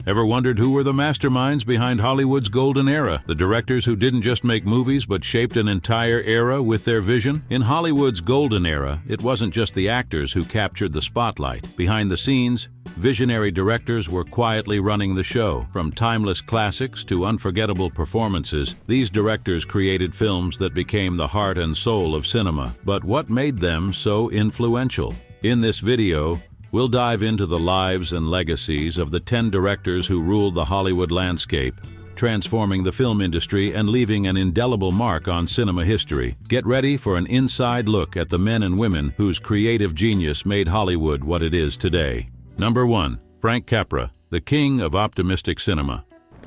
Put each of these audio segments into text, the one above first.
Ever wondered who were the masterminds behind Hollywood's golden era? The directors who didn't just make movies but shaped an entire era with their vision? In Hollywood's golden era, it wasn't just the actors who captured the spotlight. Behind the scenes, visionary directors were quietly running the show. From timeless classics to unforgettable performances, these directors created films that became the heart and soul of cinema. But what made them so influential? In this video, we'll dive into the lives and legacies of the 10 directors who ruled the Hollywood landscape, transforming the film industry and leaving an indelible mark on cinema history. Get ready for an inside look at the men and women whose creative genius made Hollywood what it is today. Number 1. Frank Capra, the king of optimistic cinema.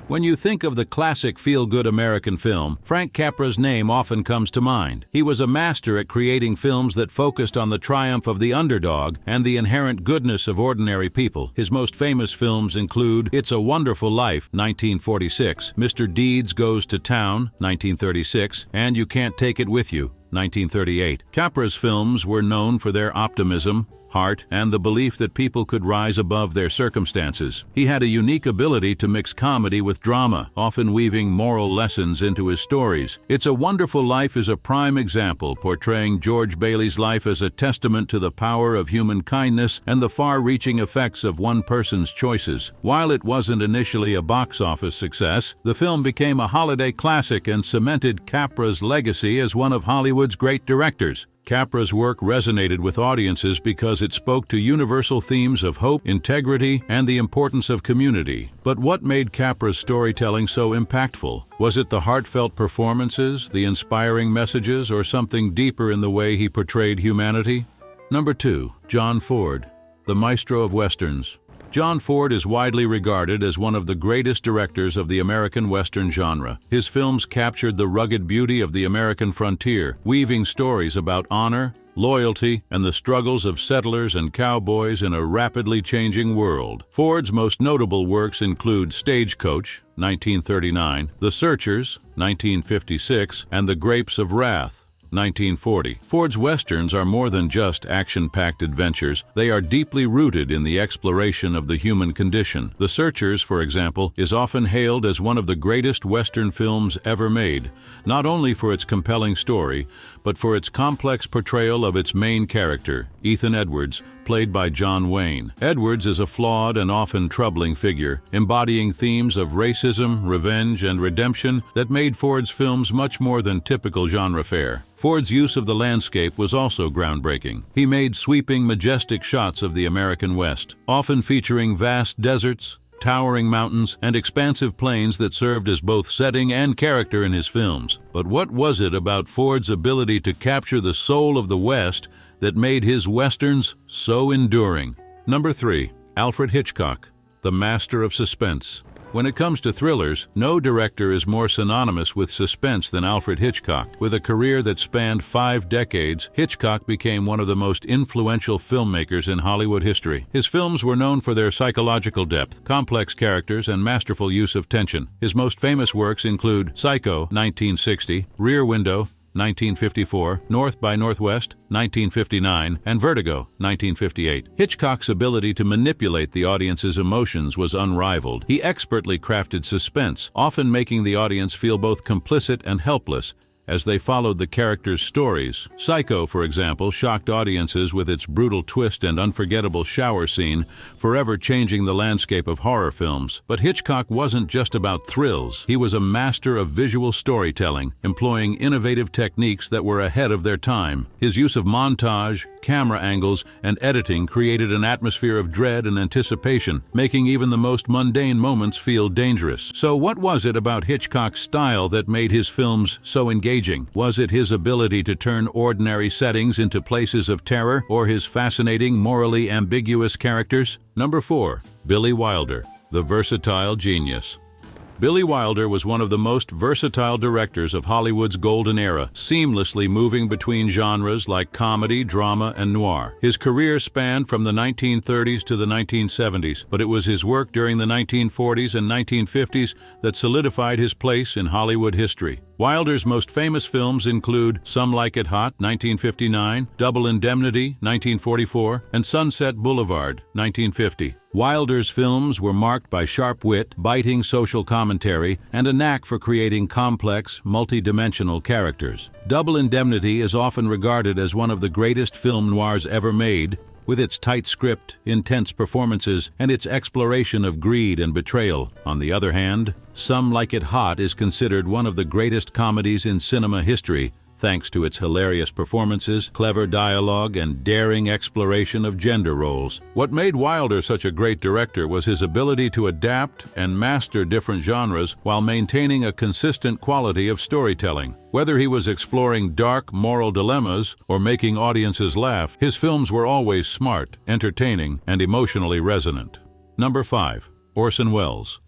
When you think of the classic feel-good American film, Frank Capra's name often comes to mind. He was a master at creating films that focused on the triumph of the underdog and the inherent goodness of ordinary people. His most famous films include It's a Wonderful Life, 1946, Mr. Deeds Goes to Town, 1936, and You Can't Take It With You, 1938. Capra's films were known for their optimism, heart, and the belief that people could rise above their circumstances. He had a unique ability to mix comedy with drama, often weaving moral lessons into his stories. It's a Wonderful Life is a prime example, portraying George Bailey's life as a testament to the power of human kindness and the far-reaching effects of one person's choices. While it wasn't initially a box office success, the film became a holiday classic and cemented Capra's legacy as one of Hollywood's great directors. Capra's work resonated with audiences because it spoke to universal themes of hope, integrity, and the importance of community. But what made Capra's storytelling so impactful? Was it the heartfelt performances, the inspiring messages, or something deeper in the way he portrayed humanity? Number 2. John Ford, the Maestro of Westerns. John Ford is widely regarded as one of the greatest directors of the American Western genre. His films captured the rugged beauty of the American frontier, weaving stories about honor, loyalty, and the struggles of settlers and cowboys in a rapidly changing world. Ford's most notable works include Stagecoach, 1939, The Searchers, 1956, and The Grapes of Wrath, 1940. Ford's westerns are more than just action-packed adventures. They are deeply rooted in the exploration of the human condition. The Searchers, for example, is often hailed as one of the greatest western films ever made, not only for its compelling story, but for its complex portrayal of its main character, Ethan Edwards, played by John Wayne. Edwards is a flawed and often troubling figure, embodying themes of racism, revenge, and redemption that made Ford's films much more than typical genre fare. Ford's use of the landscape was also groundbreaking. He made sweeping, majestic shots of the American West, often featuring vast deserts, towering mountains, and expansive plains that served as both setting and character in his films. But what was it about Ford's ability to capture the soul of the West that made his westerns so enduring? Number 3. Alfred Hitchcock, the master of suspense. When it comes to thrillers, no director is more synonymous with suspense than Alfred Hitchcock. With a career that spanned 5 decades, Hitchcock became one of the most influential filmmakers in Hollywood history. His films were known for their psychological depth, complex characters, and masterful use of tension. His most famous works include Psycho, 1960, Rear Window, 1954, North by Northwest, 1959, and Vertigo, 1958. Hitchcock's ability to manipulate the audience's emotions was unrivaled. He expertly crafted suspense, often making the audience feel both complicit and helpless as they followed the characters' stories. Psycho, for example, shocked audiences with its brutal twist and unforgettable shower scene, forever changing the landscape of horror films. But Hitchcock wasn't just about thrills. He was a master of visual storytelling, employing innovative techniques that were ahead of their time. His use of montage, camera angles, and editing created an atmosphere of dread and anticipation, making even the most mundane moments feel dangerous. So what was it about Hitchcock's style that made his films so engaging? Was it his ability to turn ordinary settings into places of terror, or his fascinating, morally ambiguous characters? Number 4. Billy Wilder, the versatile genius. Billy Wilder was one of the most versatile directors of Hollywood's golden era, seamlessly moving between genres like comedy, drama, and noir. His career spanned from the 1930s to the 1970s, but it was his work during the 1940s and 1950s that solidified his place in Hollywood history. Wilder's most famous films include Some Like It Hot, 1959, Double Indemnity, 1944, and Sunset Boulevard, 1950. Wilder's films were marked by sharp wit, biting social commentary, and a knack for creating complex, multi-dimensional characters. Double Indemnity is often regarded as one of the greatest film noirs ever made, with its tight script, intense performances, and its exploration of greed and betrayal. On the other hand, Some Like It Hot is considered one of the greatest comedies in cinema history, thanks to its hilarious performances, clever dialogue, and daring exploration of gender roles. What made Wilder such a great director was his ability to adapt and master different genres while maintaining a consistent quality of storytelling. Whether he was exploring dark moral dilemmas or making audiences laugh, his films were always smart, entertaining, and emotionally resonant. Number 5. Orson Welles,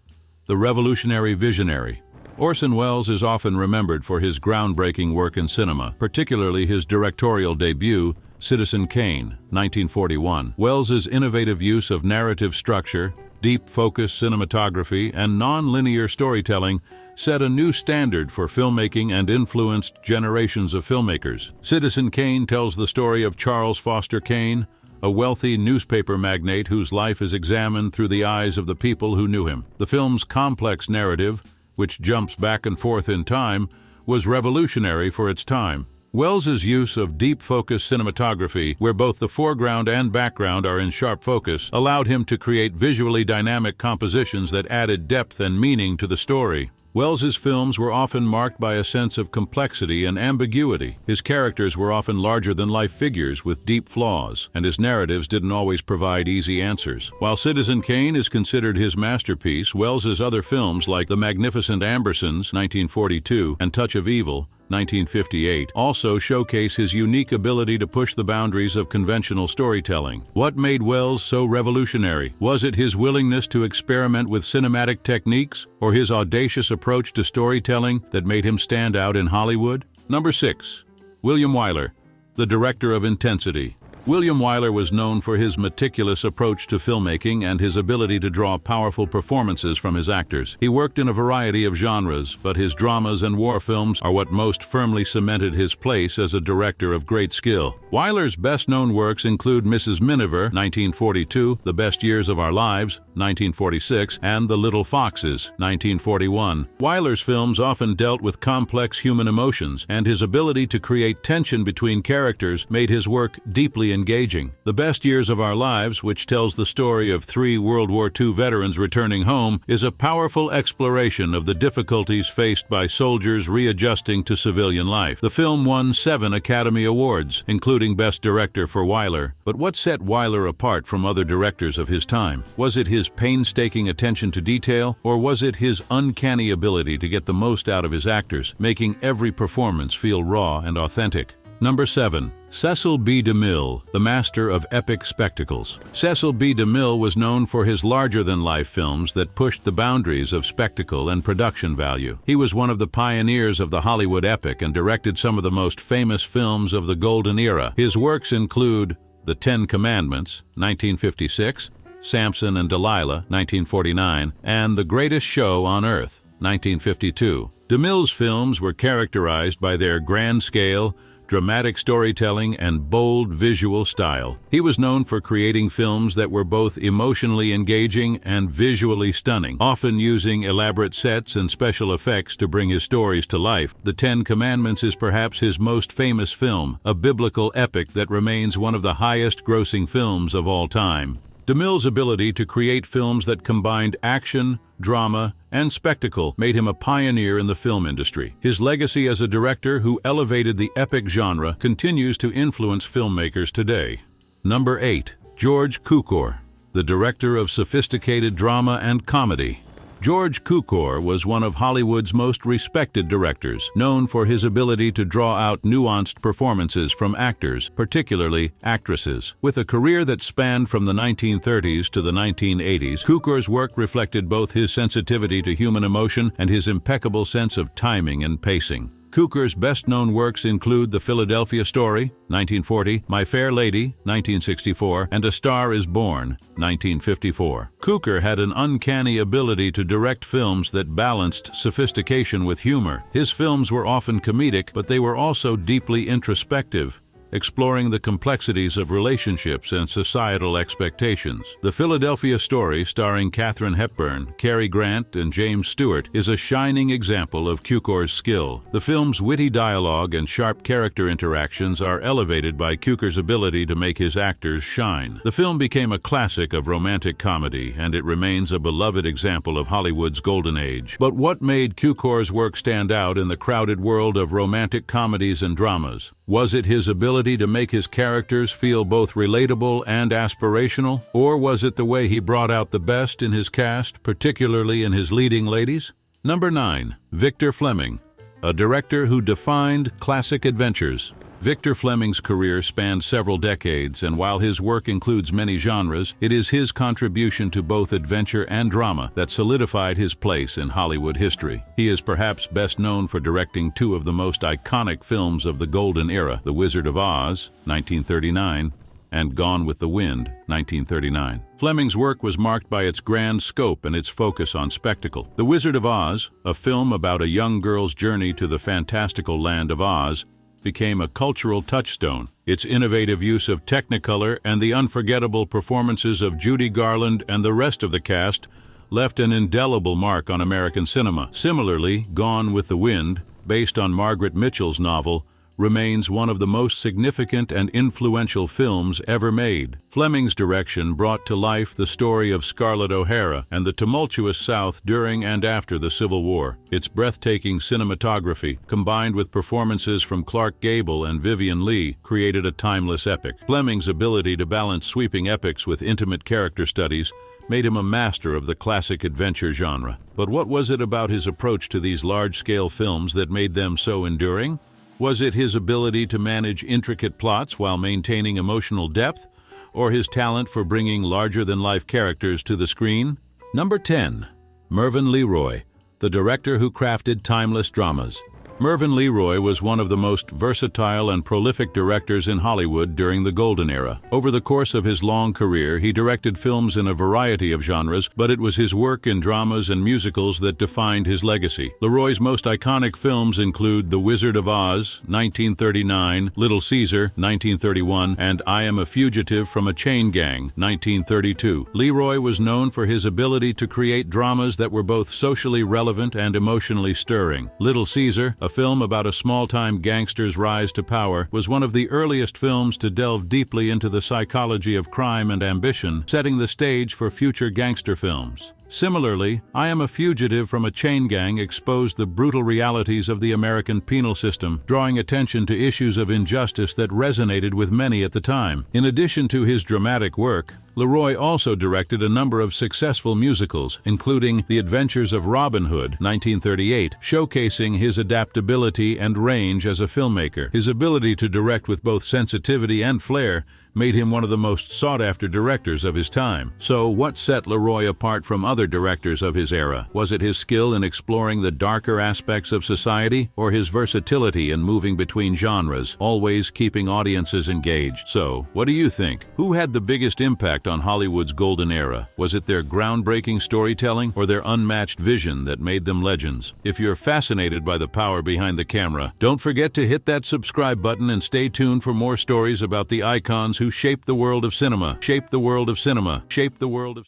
the revolutionary visionary. Orson Welles is often remembered for his groundbreaking work in cinema, particularly his directorial debut, Citizen Kane, 1941. Welles's innovative use of narrative structure, deep focus cinematography, and non-linear storytelling set a new standard for filmmaking and influenced generations of filmmakers. Citizen Kane tells the story of Charles Foster Kane, a wealthy newspaper magnate whose life is examined through the eyes of the people who knew him. The film's complex narrative, which jumps back and forth in time, was revolutionary for its time. Welles's use of deep focus cinematography, where both the foreground and background are in sharp focus, allowed him to create visually dynamic compositions that added depth and meaning to the story. Welles's films were often marked by a sense of complexity and ambiguity. His characters were often larger-than-life figures with deep flaws, and his narratives didn't always provide easy answers. While Citizen Kane is considered his masterpiece, Welles's other films like The Magnificent Ambersons, 1942, and Touch of Evil, 1958, also showcase his unique ability to push the boundaries of conventional storytelling. What made Welles so revolutionary? Was it his willingness to experiment with cinematic techniques, or his audacious approach to storytelling that made him stand out in Hollywood? Number 6. William Wyler, the director of intensity. William Wyler was known for his meticulous approach to filmmaking and his ability to draw powerful performances from his actors. He worked in a variety of genres, but his dramas and war films are what most firmly cemented his place as a director of great skill. Wyler's best-known works include Mrs. Miniver, 1942, The Best Years of Our Lives, 1946, and The Little Foxes, 1941. Wyler's films often dealt with complex human emotions, and his ability to create tension between characters made his work deeply engaging. The Best Years of Our Lives, which tells the story of 3 World War II veterans returning home, is a powerful exploration of the difficulties faced by soldiers readjusting to civilian life. The film won 7 Academy Awards, including Best Director for Wyler. But what set Wyler apart from other directors of his time? Was it his painstaking attention to detail, or was it his uncanny ability to get the most out of his actors, making every performance feel raw and authentic? Number 7. Cecil B. DeMille, the master of epic spectacles. Cecil B. DeMille was known for his larger-than-life films that pushed the boundaries of spectacle and production value. He was one of the pioneers of the Hollywood epic and directed some of the most famous films of the Golden Era. His works include The Ten Commandments, 1956, Samson and Delilah, 1949, and The Greatest Show on Earth, 1952. DeMille's films were characterized by their grand scale, dramatic storytelling, and bold visual style. He was known for creating films that were both emotionally engaging and visually stunning, often using elaborate sets and special effects to bring his stories to life. The Ten Commandments is perhaps his most famous film, a biblical epic that remains one of the highest-grossing films of all time. DeMille's ability to create films that combined action, drama, and spectacle made him a pioneer in the film industry. His legacy as a director who elevated the epic genre continues to influence filmmakers today. Number 8. George Cukor, the director of sophisticated drama and comedy. George Cukor was one of Hollywood's most respected directors, known for his ability to draw out nuanced performances from actors, particularly actresses. With a career that spanned from the 1930s to the 1980s, Cukor's work reflected both his sensitivity to human emotion and his impeccable sense of timing and pacing. Cukor's best-known works include The Philadelphia Story, 1940, My Fair Lady, 1964, and A Star is Born, 1954. Cukor had an uncanny ability to direct films that balanced sophistication with humor. His films were often comedic, but they were also deeply introspective, exploring the complexities of relationships and societal expectations. The Philadelphia Story, starring Katharine Hepburn, Cary Grant, and James Stewart, is a shining example of Cukor's skill. The film's witty dialogue and sharp character interactions are elevated by Cukor's ability to make his actors shine. The film became a classic of romantic comedy, and it remains a beloved example of Hollywood's golden age. But what made Cukor's work stand out in the crowded world of romantic comedies and dramas? Was it his ability to make his characters feel both relatable and aspirational? Or was it the way he brought out the best in his cast, particularly in his leading ladies? Number 9. Victor Fleming, a director who defined classic adventures. Victor Fleming's career spanned several decades, and while his work includes many genres, it is his contribution to both adventure and drama that solidified his place in Hollywood history. He is perhaps best known for directing two of the most iconic films of the Golden Era, The Wizard of Oz, 1939, and Gone with the Wind, 1939. Fleming's work was marked by its grand scope and its focus on spectacle. The Wizard of Oz, a film about a young girl's journey to the fantastical land of Oz, became a cultural touchstone. Its innovative use of Technicolor and the unforgettable performances of Judy Garland and the rest of the cast left an indelible mark on American cinema. Similarly, Gone with the Wind, based on Margaret Mitchell's novel, remains one of the most significant and influential films ever made. Fleming's direction brought to life the story of Scarlett O'Hara and the tumultuous South during and after the Civil War. Its breathtaking cinematography, combined with performances from Clark Gable and Vivien Leigh, created a timeless epic. Fleming's ability to balance sweeping epics with intimate character studies made him a master of the classic adventure genre. But what was it about his approach to these large-scale films that made them so enduring? Was it his ability to manage intricate plots while maintaining emotional depth, or his talent for bringing larger-than-life characters to the screen? Number 10. Mervyn LeRoy, the director who crafted timeless dramas. Mervyn LeRoy was one of the most versatile and prolific directors in Hollywood during the Golden Era. Over the course of his long career, he directed films in a variety of genres, but it was his work in dramas and musicals that defined his legacy. LeRoy's most iconic films include The Wizard of Oz, 1939, Little Caesar, 1931, and I Am a Fugitive from a Chain Gang, 1932. LeRoy was known for his ability to create dramas that were both socially relevant and emotionally stirring. Little Caesar, a film about a small-time gangster's rise to power, was one of the earliest films to delve deeply into the psychology of crime and ambition, setting the stage for future gangster films. Similarly, I Am a Fugitive from a Chain Gang exposed the brutal realities of the American penal system, drawing attention to issues of injustice that resonated with many at the time. In addition to his dramatic work, LeRoy also directed a number of successful musicals, including The Adventures of Robin Hood, 1938, showcasing his adaptability and range as a filmmaker. His ability to direct with both sensitivity and flair made him one of the most sought-after directors of his time. So, what set LeRoy apart from other directors of his era? Was it his skill in exploring the darker aspects of society, or his versatility in moving between genres, always keeping audiences engaged? So, what do you think? Who had the biggest impact on Hollywood's golden era? Was it their groundbreaking storytelling or their unmatched vision that made them legends? If you're fascinated by the power behind the camera, don't forget to hit that subscribe button and stay tuned for more stories about the icons who shaped the world of cinema.